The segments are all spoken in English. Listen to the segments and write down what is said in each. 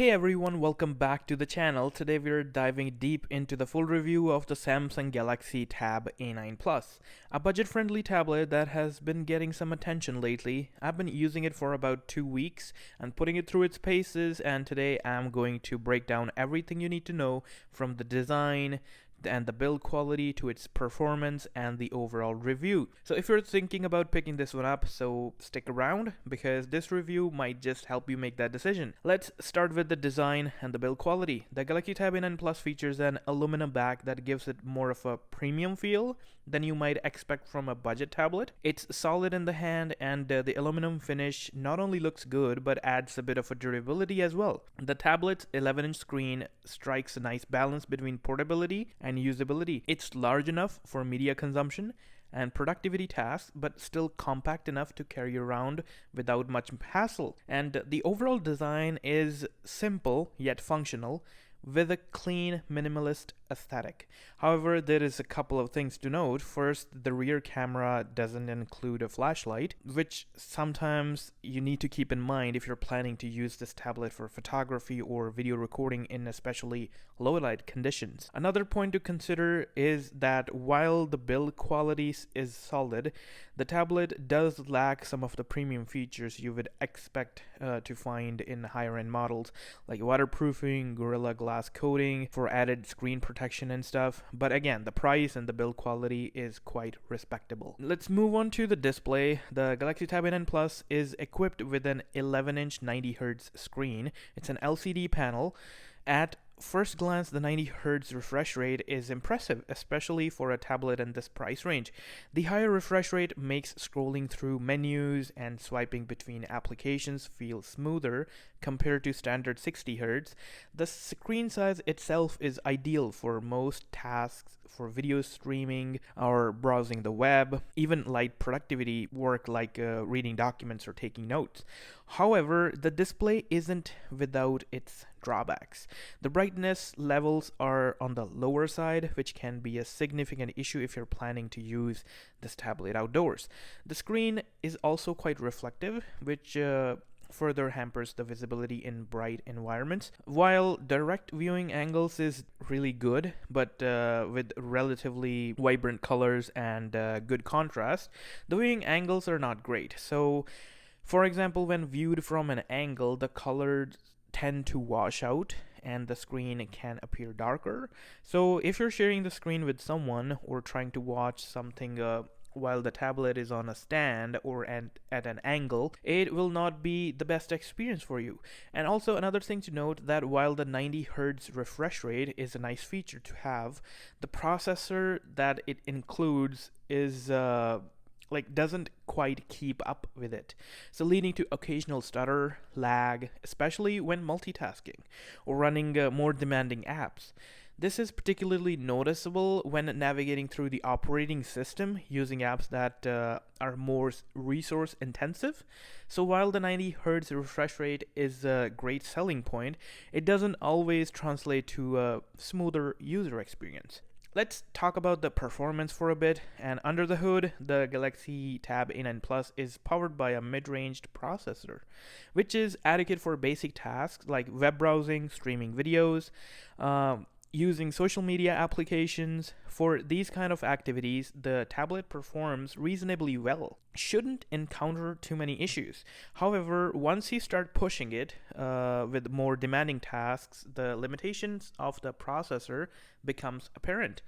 Hey everyone, welcome back to the channel. Today we're diving deep into the full review of the Samsung Galaxy Tab A9 Plus, a budget-friendly tablet that has been getting some attention lately. I've been using it for about 2 weeks and putting it through its paces, and today I'm going to break down everything you need to know from the design and the build quality to its performance and the overall review. So if you're thinking about picking this one up, so stick around because this review might just help you make that decision. Let's start with the design and the build quality. The Galaxy Tab A9 Plus features an aluminum back that gives it more of a premium feel than you might expect from a budget tablet. It's solid in the hand, and the aluminum finish not only looks good but adds a bit of a durability as well. The tablet's 11-inch screen strikes a nice balance between portability and usability. It's large enough for media consumption and productivity tasks, but still compact enough to carry around without much hassle. And the overall design is simple yet functional, with a clean, minimalist aesthetic. However, there is a couple of things to note. First, the rear camera doesn't include a flashlight, which sometimes you need to keep in mind if you're planning to use this tablet for photography or video recording in especially low light conditions. Another point to consider is that while the build quality is solid, the tablet does lack some of the premium features you would expect to find in higher end models, like waterproofing, Gorilla Glass coating for added screen protection and stuff. But again, the price and the build quality is quite respectable. Let's move on to the display. The Galaxy Tab A9 Plus is equipped with an 11-inch 90Hz screen. It's an LCD panel. At first glance, the 90Hz refresh rate is impressive, especially for a tablet in this price range. The higher refresh rate makes scrolling through menus and swiping between applications feel smoother compared to standard 60Hz. The screen size itself is ideal for most tasks, for video streaming or browsing the web, even light productivity work like reading documents or taking notes. However, the display isn't without its drawbacks. The brightness levels are on the lower side, which can be a significant issue if you're planning to use this tablet outdoors. The screen is also quite reflective, which further hampers the visibility in bright environments. While direct viewing angles is really good, but with relatively vibrant colors and good contrast, the viewing angles are not great. So, for example, when viewed from an angle, the colors tend to wash out and the screen can appear darker. So if you're sharing the screen with someone or trying to watch something while the tablet is on a stand or at an angle, it will not be the best experience for you. And also another thing to note, that while the 90Hz refresh rate is a nice feature to have, the processor that it includes is doesn't quite keep up with it, so leading to occasional stutter, lag, especially when multitasking or running more demanding apps. This is particularly noticeable when navigating through the operating system using apps that are more resource intensive. So while the 90Hz refresh rate is a great selling point, it doesn't always translate to a smoother user experience. Let's talk about the performance for a bit. And under the hood, the Galaxy Tab A9 Plus is powered by a mid-ranged processor, which is adequate for basic tasks like web browsing, streaming videos, using social media applications. For these kind of activities, the tablet performs reasonably well. Shouldn't encounter too many issues. However, once you start pushing it with more demanding tasks, the limitations of the processor becomes apparent.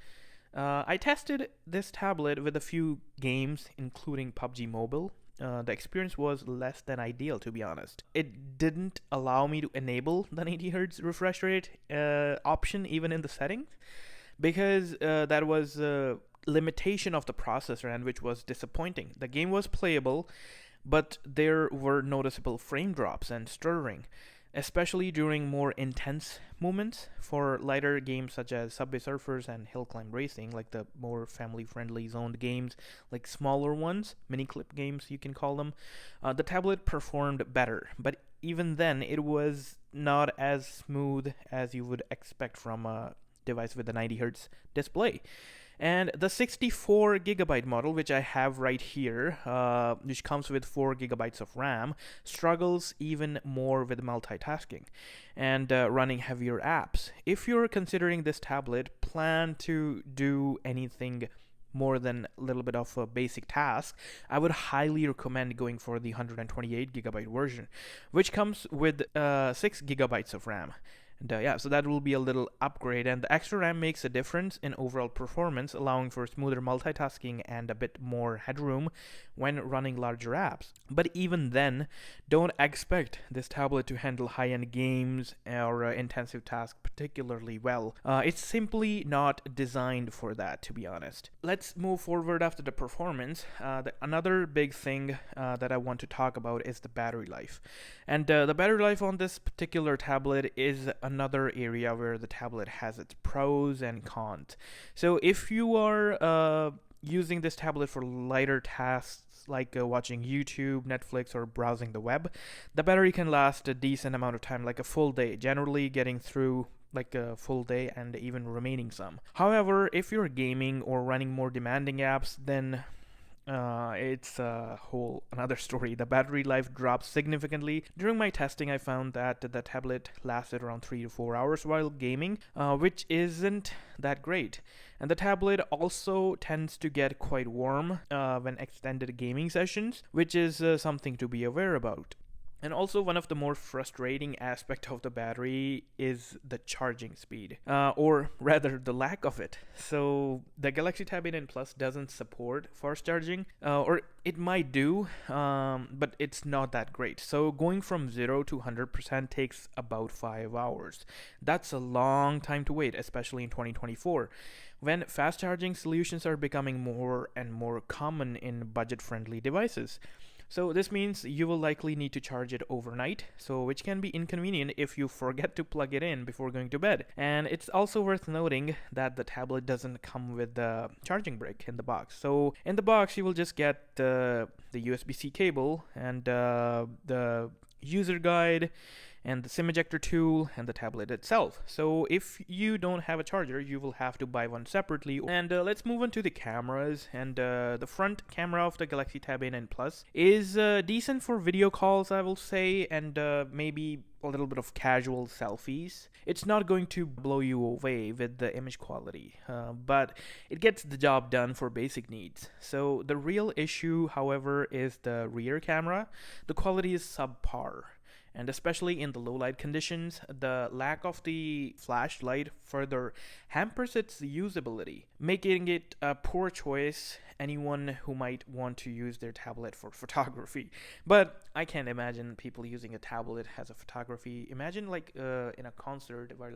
I tested this tablet with a few games, including PUBG Mobile. The experience was less than ideal, to be honest. It didn't allow me to enable the 90Hz refresh rate option even in the settings, because that was a limitation of the processor, and which was disappointing. The game was playable, but there were noticeable frame drops and stuttering, especially during more intense moments. For lighter games such as Subway Surfers and Hill Climb Racing, like the more family-friendly zoned games, like smaller ones, mini-clip games you can call them, the tablet performed better. But even then, it was not as smooth as you would expect from a device with a 90Hz display. And the 64 gigabyte model, which I have right here, which comes with 4 gigabytes of RAM, struggles even more with multitasking and running heavier apps. If you're considering this tablet, plan to do anything more than a little bit of a basic task, I would highly recommend going for the 128 gigabyte version, which comes with 6 gigabytes of RAM. And yeah, so that will be a little upgrade, and the extra RAM makes a difference in overall performance, allowing for smoother multitasking and a bit more headroom when running larger apps. But even then, don't expect this tablet to handle high-end games or intensive tasks particularly well. It's simply not designed for that, to be honest. Let's move forward after the performance. Another big thing that I want to talk about is the battery life. And the battery life on this particular tablet is another area where the tablet has its pros and cons. So if you are using this tablet for lighter tasks like watching YouTube, Netflix, or browsing the web, the battery can last a decent amount of time, like a full day, generally getting through like a full day and even remaining some. However, if you're gaming or running more demanding apps, then it's a whole another story. The battery life drops significantly. During my testing, I found that the tablet lasted around 3 to 4 hours while gaming, which isn't that great. And the tablet also tends to get quite warm when extended gaming sessions, which is something to be aware about. And also, one of the more frustrating aspects of the battery is the charging speed, or rather the lack of it. So the Galaxy Tab A9 Plus doesn't support fast charging, or it might do, but it's not that great. So going from 0 to 100% takes about 5 hours. That's a long time to wait, especially in 2024, when fast charging solutions are becoming more and more common in budget-friendly devices. So this means you will likely need to charge it overnight, so which can be inconvenient if you forget to plug it in before going to bed. And it's also worth noting that the tablet doesn't come with the charging brick in the box. So in the box you will just get the USB-C cable and the user guide and the SIM ejector tool and the tablet itself. So if you don't have a charger, you will have to buy one separately. And let's move on to the cameras. And the front camera of the Galaxy Tab A9 Plus is decent for video calls, I will say, and maybe a little bit of casual selfies. It's not going to blow you away with the image quality, but it gets the job done for basic needs. So the real issue, however, is the rear camera. The quality is subpar. And especially in the low light conditions, the lack of the flashlight further hampers its usability, making it a poor choice anyone who might want to use their tablet for photography. But I can't imagine people using a tablet as a photography. Imagine like in a concert where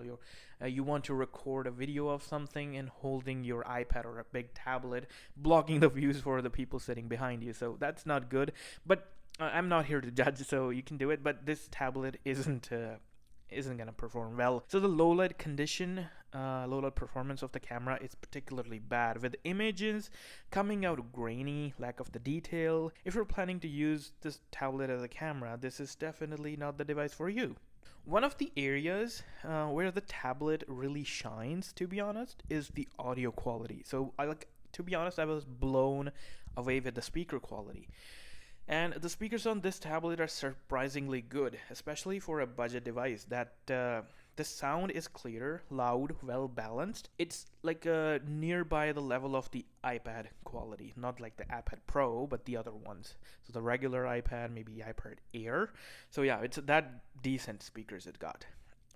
you want to record a video of something and holding your iPad or a big tablet, blocking the views for the people sitting behind you. So that's not good. But I'm not here to judge, so you can do it, but this tablet isn't gonna perform well. So the low light performance of the camera is particularly bad, with images coming out grainy, lack of the detail. If you're planning to use this tablet as a camera, this is definitely not the device for you. One of the areas where the tablet really shines, to be honest, is the audio quality. So to be honest, I was blown away with the speaker quality. And the speakers on this tablet are surprisingly good, especially for a budget device. That the sound is clear, loud, well balanced. It's like nearby the level of the iPad quality, not like the iPad Pro, but the other ones. So the regular iPad, maybe iPad Air. So yeah, it's that decent speakers it got.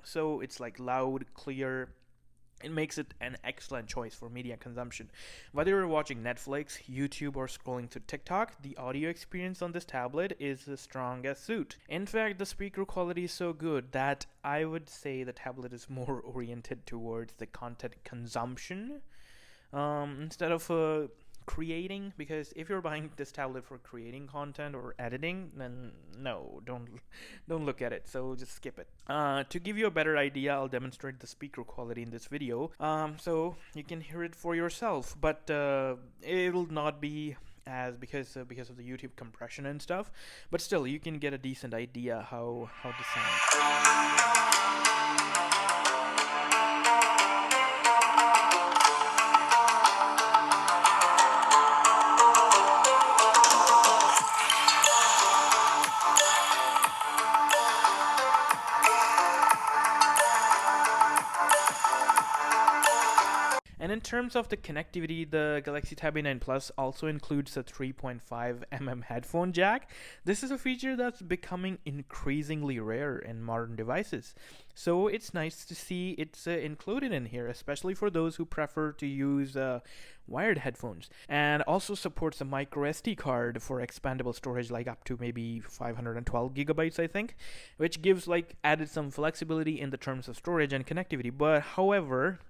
So it's like loud, clear. It makes it an excellent choice for media consumption. Whether you're watching Netflix, YouTube, or scrolling through TikTok, the audio experience on this tablet is as strong as suit. In fact, the speaker quality is so good that I would say the tablet is more oriented towards the content consumption instead of creating, because if you're buying this tablet for creating content or editing, then no, don't look at it, so just skip it. To give you a better idea, I'll demonstrate the speaker quality in this video, so you can hear it for yourself, but it will not be as because of the YouTube compression and stuff, but still you can get a decent idea how this sounds. And in terms of the connectivity, the Galaxy Tab A9 Plus also includes a 3.5mm headphone jack. This is a feature that's becoming increasingly rare in modern devices. So it's nice to see it's included in here, especially for those who prefer to use wired headphones. And also supports a micro SD card for expandable storage, like up to maybe 512 gigabytes, I think, which gives like added some flexibility in the terms of storage and connectivity. But however,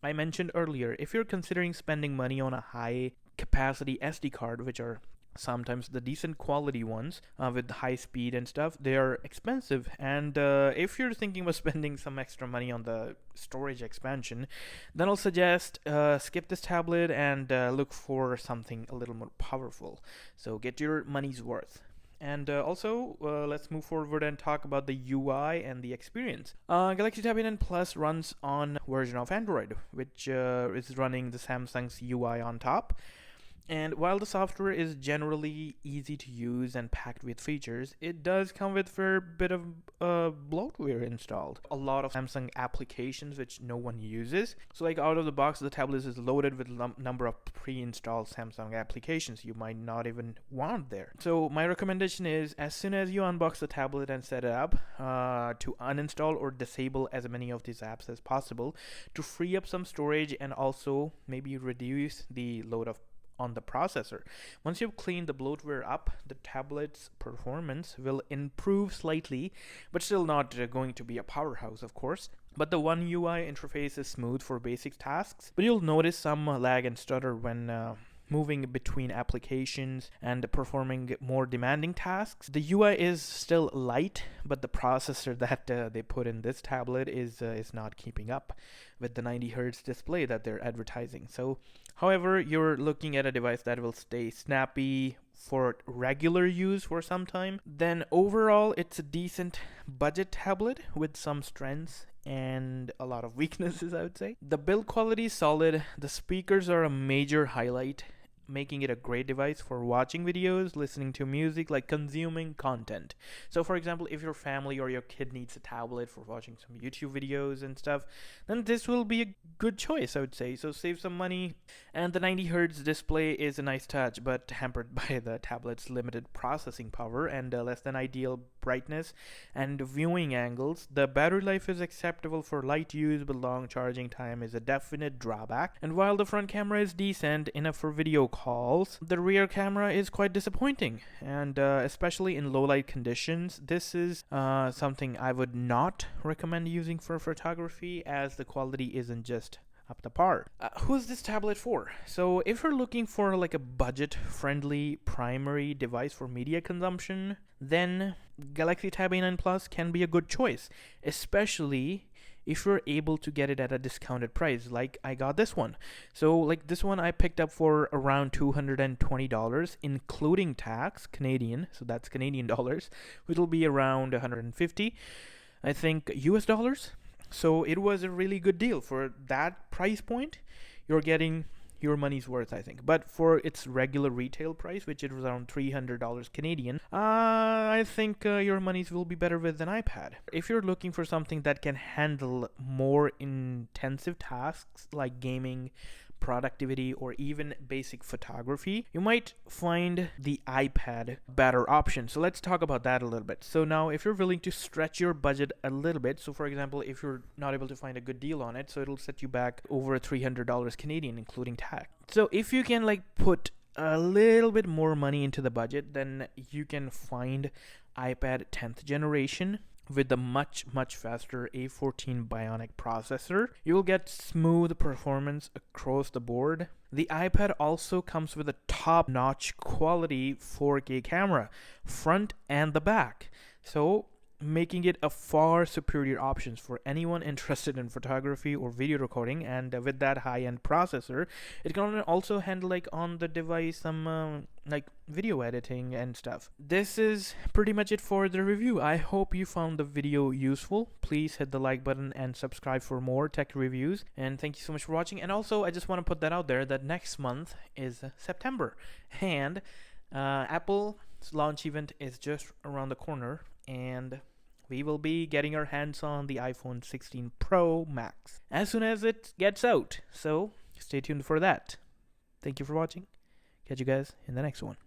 I mentioned earlier, if you're considering spending money on a high capacity SD card, which are sometimes the decent quality ones with high speed and stuff, they are expensive. And if you're thinking of spending some extra money on the storage expansion, then I'll suggest skip this tablet and look for something a little more powerful. So get your money's worth. And also, let's move forward and talk about the UI and the experience. Galaxy Tab A9 Plus runs on version of Android, which is running the Samsung's UI on top. And while the software is generally easy to use and packed with features, it does come with a fair bit of bloatware installed. A lot of Samsung applications which no one uses. So like out of the box, the tablet is loaded with a number of pre-installed Samsung applications you might not even want there. So my recommendation is, as soon as you unbox the tablet and set it up, to uninstall or disable as many of these apps as possible to free up some storage and also maybe reduce the load on the processor. Once you've cleaned the bloatware up, the tablet's performance will improve slightly, but still not going to be a powerhouse, of course. But the One UI interface is smooth for basic tasks, but you'll notice some lag and stutter when moving between applications and performing more demanding tasks. The UI is still light, but the processor that they put in this tablet is not keeping up with the 90 Hz display that they're advertising. So, however, you're looking at a device that will stay snappy for regular use for some time. Then overall, it's a decent budget tablet with some strengths and a lot of weaknesses, I would say. The build quality is solid. The speakers are a major highlight, making it a great device for watching videos, listening to music, like consuming content. So for example, if your family or your kid needs a tablet for watching some YouTube videos and stuff, then this will be a good choice, I would say. So save some money. And the 90 Hz display is a nice touch, but hampered by the tablet's limited processing power and less than ideal brightness and viewing angles. The battery life is acceptable for light use, but long charging time is a definite drawback. And while the front camera is decent enough for video calls, the rear camera is quite disappointing, and especially in low light conditions. This is something I would not recommend using for photography, as the quality isn't just up to par. Who's this tablet for? So if you're looking for like a budget friendly primary device for media consumption, then Galaxy Tab A9 Plus can be a good choice, especially if you're able to get it at a discounted price, like I got this one. So like this one I picked up for around $220, including tax, Canadian, so that's Canadian dollars, which will be around 150, I think, US dollars. So it was a really good deal. For that price point, you're getting your money's worth, I think. But for its regular retail price, which is around $300 Canadian, I think your money's will be better with an iPad. If you're looking for something that can handle more intensive tasks like gaming, productivity, or even basic photography, you might find the iPad better option. So let's talk about that a little bit. So now, if you're willing to stretch your budget a little bit, so for example, if you're not able to find a good deal on it, so it'll set you back over $300 Canadian, including tax. So if you can like put a little bit more money into the budget, then you can find iPad 10th generation with the much faster A14 Bionic processor. You will get smooth performance across the board. The iPad also comes with a top-notch quality 4K camera, front and the back, so making it a far superior option for anyone interested in photography or video recording. And with that high-end processor, it can also handle like on the device some like video editing and stuff. This is pretty much it for the review. I hope you found the video useful. Please hit the like button and subscribe for more tech reviews, and thank you so much for watching. And also, I just want to put that out there that next month is September, and Apple's launch event is just around the corner, and we will be getting our hands on the iPhone 16 Pro Max as soon as it gets out. So stay tuned for that. Thank you for watching. Catch you guys in the next one.